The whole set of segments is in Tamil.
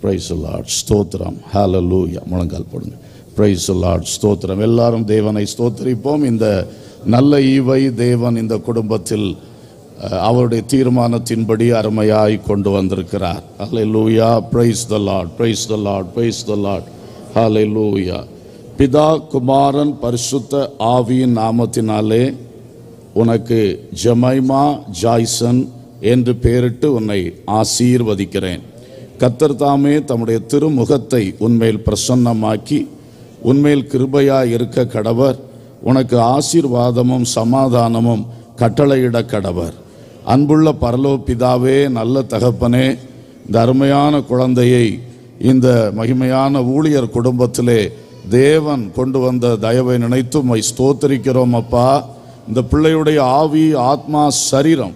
Price the Lord. ஸ்தோத்திரம். ஹல்லேலூயா. முழங்கால் போடுங்க. Price the Lord. ஸ்தோத்திரம். எல்லாரும் தேவனை ஸ்தோத்திரிப்போம். இந்த நல்ல ஈவை தேவன் இந்த குடும்பத்தில் அவருடைய தீர்மானத்தின்படி அருமையாய் கொண்டு வந்திருக்கிறார். Hallelujah. Praise the Lord. Praise the Lord. Praise the Lord. Hallelujah. பிதா, குமாரன், பரிசுத்த ஆவியின் நாமத்தினாலே உனக்கு ஜெமைமா ஜாய்சன் என்று பெயரிட்டு உன்னை ஆசீர்வதிக்கிறேன். கர்த்தர் தாமே தம்முடைய திருமுகத்தை உன்மேல் பிரசன்னமாக்கி உன்மேல் கிருபையாய் இருக்க கடவர். உனக்கு ஆசீர்வாதமும் சமாதானமும் கட்டளையிட கடவர். அன்புள்ள பரலோக பிதாவே, நல்ல தகப்பனே, இந்த அருமையான குழந்தையை இந்த மகிமையான ஊழியர் குடும்பத்திலே தேவன் கொண்டு வந்த தயவை நினைத்து உம்மை ஸ்தோத்திரிக்கிறோம் அப்பா. இந்த பிள்ளையுடைய ஆவி, ஆத்மா, சரீரம்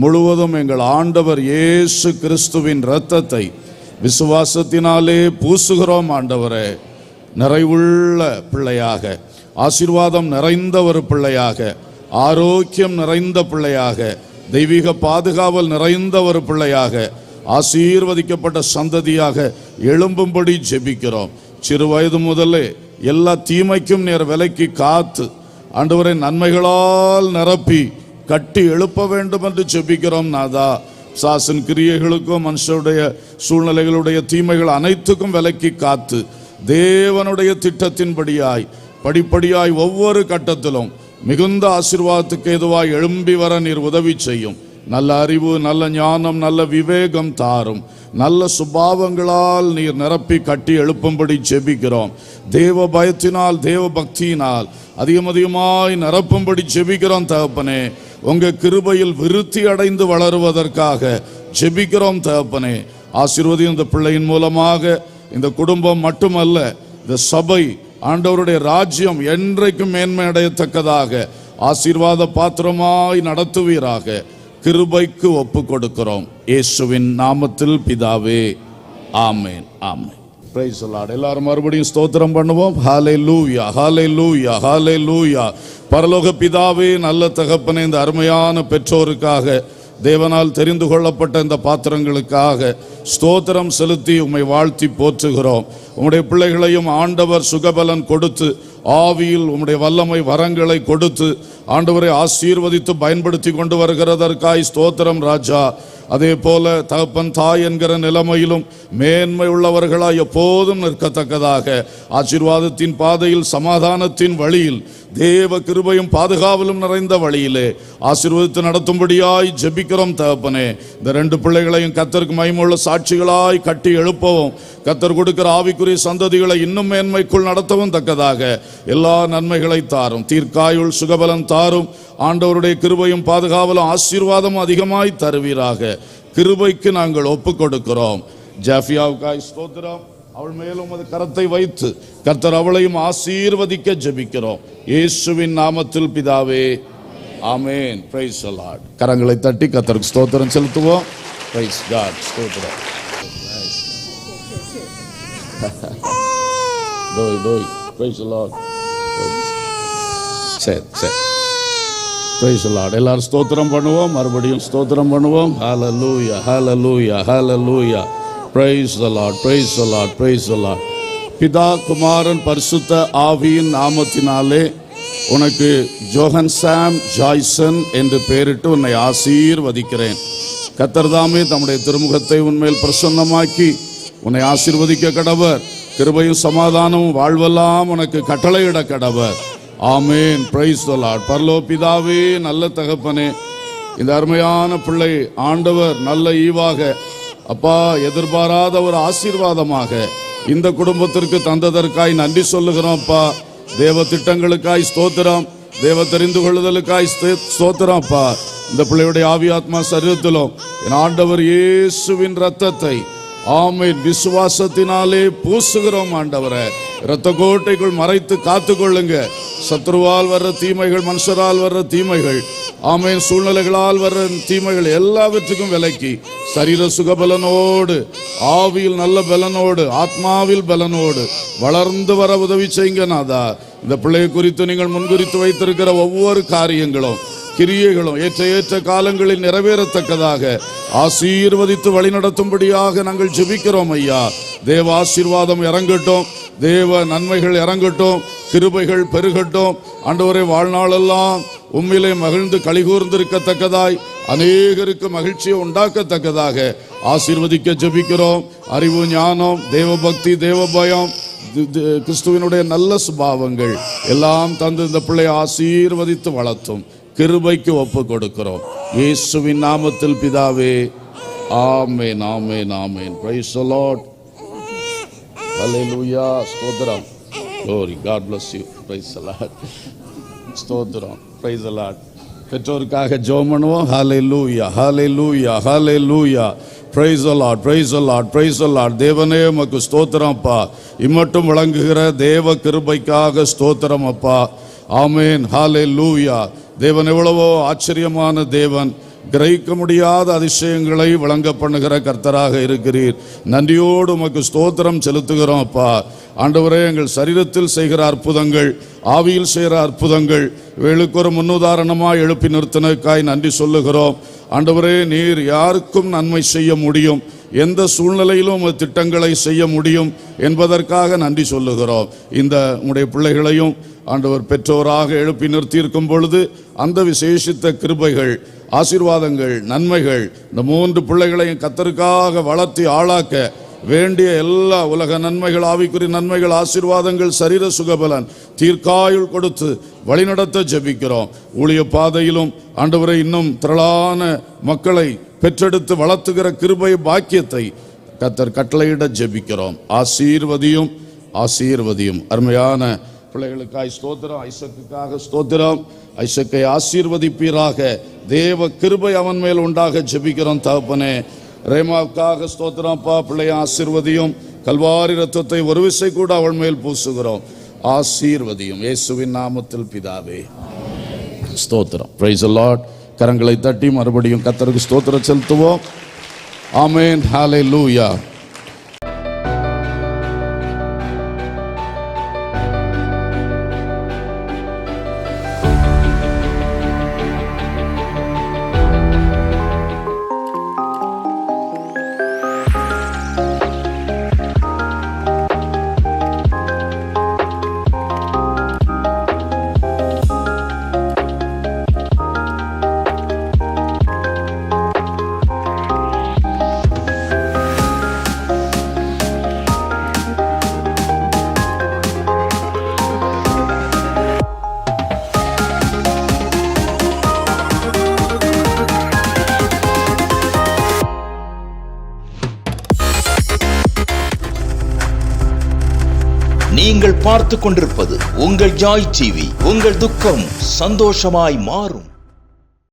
முழுவதும் எங்கள் ஆண்டவர் இயேசு கிறிஸ்துவின் இரத்தத்தை விசுவாசத்தினாலே பூசுகிறோம் ஆண்டவரே. நிறைவுள்ள பிள்ளையாக, ஆசீர்வாதம் நிறைந்த ஒரு பிள்ளையாக, ஆரோக்கியம் நிறைந்த பிள்ளையாக, தெய்வீக பாதுகாவல் நிறைந்த ஒரு பிள்ளையாக, ஆசீர்வதிக்கப்பட்ட சந்ததியாக எழும்பும்படி ஜெபிக்கிறோம். சிறு வயது முதலே எல்லா தீமைக்கும் நேர் விலக்கி காத்து ஆண்டவரை நன்மைகளால் நிரப்பி கட்டி எழுப்ப வேண்டும் என்று ஜெபிக்கிறோம் நாதா. சாசன் கிரியைகளுக்கும் மனுஷருடைய சூழ்நிலைகளுடைய தீமைகள் அனைத்துக்கும் விலக்கி காத்து தேவனுடைய திட்டத்தின்படியாய் படிப்படியாய் ஒவ்வொரு கட்டத்திலும் மிகுந்த ஆசீர்வாதத்துக்கு ஏதுவாய் எழும்பி வர நீர் உதவி செய்யும். நல்ல அறிவு, நல்ல ஞானம், நல்ல விவேகம் தாரும். நல்ல சுபாவங்களால் நீர் நிரப்பி கட்டி எழுப்பும்படி ஜெபிக்கிறோம். தேவ பயத்தினால், தேவ பக்தியினால் அதிகமாய் நிரப்பும்படி ஜெபிக்கிறோம் தகப்பனே. உங்க கிருபையில் விருத்தி அடைந்து வளருவதற்காக ஜெபிக்கிறோம் தகப்பனே. ஆசீர்வதியும் இந்த பிள்ளையின் மூலமாக இந்த குடும்பம் மட்டுமல்ல, இந்த சபை, ஆண்டவருடைய ராஜ்யம் என்றைக்கும் மேன்மை அடையத்தக்கதாக ஆசீர்வாத பாத்திரமாய் நடத்துவீராக. கிருபைக்கு ஒப்பு கொடுக்கிறோம் இயேசுவின் நாமத்தில் பிதாவே, ஆமென். ஆமென். Price the Lord. எல்லாரும் மறுபடியும் ஸ்தோத்திரம் பண்ணுவோம். ஹல்லேலூயா, ஹல்லேலூயா, ஹல்லேலூயா. பரலோக பிதாவே, நல்ல தகப்பனே, இந்த அருமையான பெற்றோருக்காக, தேவனால் தெரிந்து கொள்ளப்பட்ட இந்த பாத்திரங்களுக்காக ஸ்தோத்திரம் செலுத்தி உம்மை வாழ்த்தி போற்றுகிறோம். உம்முடைய பிள்ளைகளையும் ஆண்டவர் சுகபலன் கொடுத்து, ஆவியில் உம்முடைய வல்லமை வரங்களை கொடுத்து ஆண்டவரை ஆசீர்வதித்து பயன்படுத்தி கொண்டு வருகிறதற்காய் ஸ்தோத்திரம் ராஜா. அதே போல தகப்பன், தாய் என்கிற நிலைமையிலும் மேன்மை உள்ளவர்களாய் எப்போதும் நிற்கத்தக்கதாக ஆசீர்வாதத்தின் பாதையில், சமாதானத்தின் வழியில், தேவ கிருபையும் பாதுகாவலும் நிறைந்த வழியிலே ஆசீர்வதித்து நடத்தும்படியாய் ஜெபிக்கிறோம் தகப்பனே. இந்த ரெண்டு பிள்ளைகளையும் கர்த்தருக்கு மகிமையுள்ள சாட்சிகளாய் கட்டி எழுப்பவும், கர்த்தர் கொடுக்கிற ஆவிக்குரிய சந்ததிகளை இன்னும் மேன்மைக்குள் நடத்தவும் தக்கதாக எல்லா நன்மைகளை தாரும். தீர்க்காயுள் சுகபலன் தாரும். ஆண்டவருடைய கிருபையும் பாதுகாவலும் ஆசீர்வாதமும் அதிகமாய் தருவீராக. கிருபைக்கு நாங்கள் ஒப்பு கொடுக்கிறோம். ஜாஃபியாவுக்காய் ஸ்தோத்திரம். அவள் மேலும் அது கரத்தை வைத்து கர்த்தர் அவளையும் ஆசீர்வதிக்க ஜெபிக்கிறோம் இயேசுவின் நாமத்தில் பிதாவே, ஆமென். Price the Lord. கரங்களை தட்டி கர்த்தருக்கு ஸ்தோத்திரம் செலுத்துவோம். Praise God. ஸ்தோத்திரம். டோய் பிரைஸ் தி லார்ட். சரி. Praise the Lord. எல்லாரும் ஸ்தோத்திரம் பண்ணுவோம். மறுபடியும் ஸ்தோத்திரம் பண்ணுவோம். Hallelujah, hallelujah, hallelujah. Praise the Lord, praise the Lord, praise the Lord. பிதா, குமாரன், பரிசுத்த ஆவியின் நாமத்தினாலே உனக்கு ஜோஹன் சாம் ஜாய்சன் என்று பெயரிட்டு உன்னை ஆசீர்வதிக்கிறேன். கர்த்தர் தாமே தம்முடைய திருமுகத்தை உன்மேல் பிரசன்னமாக்கி உன்னை ஆசீர்வதிக்க கடவர். கிருபையும் சமாதானமும் வாழ்வெல்லாம் உனக்கு கட்டளையிட கடவர். ஆமென். Price the Lord. பரலோக பிதாவே, நல்ல தகப்பனே, இந்த அருமையான பிள்ளை ஆண்டவர் நல்ல ஈவாக, அப்பா, எதிர்பாராத ஒரு ஆசீர்வாதமாக இந்த குடும்பத்திற்கு தந்ததற்காய் நன்றி சொல்லுகிறோம் அப்பா. தேவ திட்டங்களுக்காய் ஸ்தோத்திரம். தேவ தெரிந்து கொள்ளுதலுக்காய் ஸ்தோத்திரம் அப்பா. இந்த பிள்ளையுடைய ஆவி, ஆத்மா, சரீரத்திலும் என் ஆண்டவர் இயேசுவின் இரத்தத்தை, ஆமென், விசுவாசத்தினாலே பூசுகிறோம் ஆண்டவரே. இரத்த கோட்டைக்குள் மறைத்து காத்து கொள்ளுங்க. சத்ருவால் வர்ற தீமைகள், மனுஷரால் வர்ற தீமைகள், ஆமென், சூழ்நிலைகளால் வர்ற தீமைகள் எல்லாவற்றுக்கும் விலக்கி சரீர சுகபலனோடு, ஆவியில் நல்ல பலனோடு, ஆத்மாவில் பலனோடு வளர்ந்து வர உதவி செய்யுங்க நாதா. இந்த பிள்ளையை குறித்து நீங்கள் முன்குறித்து வைத்திருக்கிற ஒவ்வொரு காரியங்களும் கிரியைகளும் ஏற்ற காலங்களில் நிறைவேறத்தக்கதாக ஆசீர்வதித்து வழிநடத்தும்படியாக நாங்கள் ஜெபிக்கிறோம் ஐயா. தேவ ஆசீர்வாதம் இறங்கட்டும், தேவ நன்மைகள் இறங்கட்டும், கிருபைகள் பெருகட்டும். ஆண்டவரே, வாழ்நாளெல்லாம் உம்மிலே மகிழ்ந்து கலிகூர்ந்திருக்கத்தக்கதாய் அநேகருக்கு மகிழ்ச்சியை உண்டாக்கத்தக்கதாக ஆசீர்வதிக்க ஜெபிக்கிறோம். அறிவு, ஞானம், தேவ பக்தி, தேவ பயம், கிறிஸ்துவினுடைய நல்ல சுபாவங்கள் எல்லாம் தந்து இந்த பிள்ளை ஆசீர்வதித்து வளர்த்தும் கிருபைக்கு ஒப்பு கொடுக்கிறோம் இயேசுவின் நாமத்தில் பிதாவே, ஆமென், ஆமென், ஆமென். Praise the Lord. Hallelujah. ஸ்தோத்திரம். Glory. God bless you. Praise the Lord. ஸ்தோத்திரம். Praise the Lord. பெற்றோருக்காக ஜெபம் பண்ணுவோம். Hallelujah. Hallelujah. Hallelujah. Praise the Lord. Praise the Lord. Praise the Lord. தேவனே உமக்கு ஸ்தோத்திரம் அப்பா. இம்மட்டும் வழங்குகிற தேவ கிருபைக்காக ஸ்தோத்திரம் அப்பா. ஆமென். Hallelujah. தேவன் எவ்வளவோ ஆச்சரியமான தேவன், கிரகிக்க முடியாத அதிசயங்களை வழங்க பண்ணுகிற கர்த்தராக இருக்கிறீர். நன்றியோடு உமக்கு ஸ்தோத்திரம் செலுத்துகிறோம் அப்பா. ஆண்டவரே, எங்கள் சரீரத்தில் செய்கிற அற்புதங்கள், ஆவியில் செய்கிற அற்புதங்கள் இவைகளுக்கு ஒரு முன்னுதாரணமாக எழுப்பி நிறுத்தினதுக்காய் நன்றி சொல்லுகிறோம். ஆண்டவரே, நீர் யாருக்கும் நன்மை செய்ய முடியும், எந்த சூழ்நிலையிலும் திட்டங்களை செய்ய முடியும் என்பதற்காக நன்றி சொல்லுகிறோம். இந்த உடைய பிள்ளைகளையும் ஆண்டவர் பெற்றோராக எழுப்பி நிறுத்தியிருக்கும் பொழுது அந்த விசேஷித்த கிருபைகள், ஆசீர்வாதங்கள், நன்மைகள் இந்த 3 பிள்ளைகளையும் கர்த்தருக்காக வளர்த்தி ஆளாக்க வேண்டிய எல்லா உலக நன்மைகள், ஆவிக்குரிய நன்மைகள், ஆசீர்வாதங்கள், சரீர சுகபலன், தீர்க்காயுள் கொடுத்து வழிநடத்த ஜெபிக்கிறோம். ஊழிய பாதையிலும் ஆண்டவரை இன்னும் திரளான மக்களை பெற்றெடுத்து வளர்த்துகிற கிருபை பாக்கியத்தை கர்த்தர் கட்டளையிட ஜெபிக்கிறோம். ஆசீர்வதியும், ஆசீர்வதியும். அருமையான பிள்ளைகளுக்காய் ஸ்தோத்திரம். ஐசக்குக்காக ஸ்தோத்திரம். ஐசக்கை ஆசீர்வதிப்பீராக. தேவ கிருபை அவன் மேல் உண்டாக ஜெபிக்கிறோம் தகப்பனே. ரேமாவுக்காக ஸ்தோத்திரம்ப்பா. பிள்ளைய ஆசீர்வதியும். கல்வாரி ரத்தத்தை ஒரு விசை கூட அவள் மேல் பூசுகிறோம். ஆசீர்வதியும் இயேசுவின் நாமத்தில் பிதாவே. ஸ்தோத்திரம். Price the Lord. கரங்களை தட்டி மறுபடியும் கர்த்தருக்கு ஸ்தோத்திரம் செலுத்துவோம். ஆமென். ஹல்லேலூயா. நீங்கள் பார்த்து கொண்டிருப்பது உங்கள் ஜாய் டிவி. உங்கள் துக்கம் சந்தோஷமாய் மாறும்.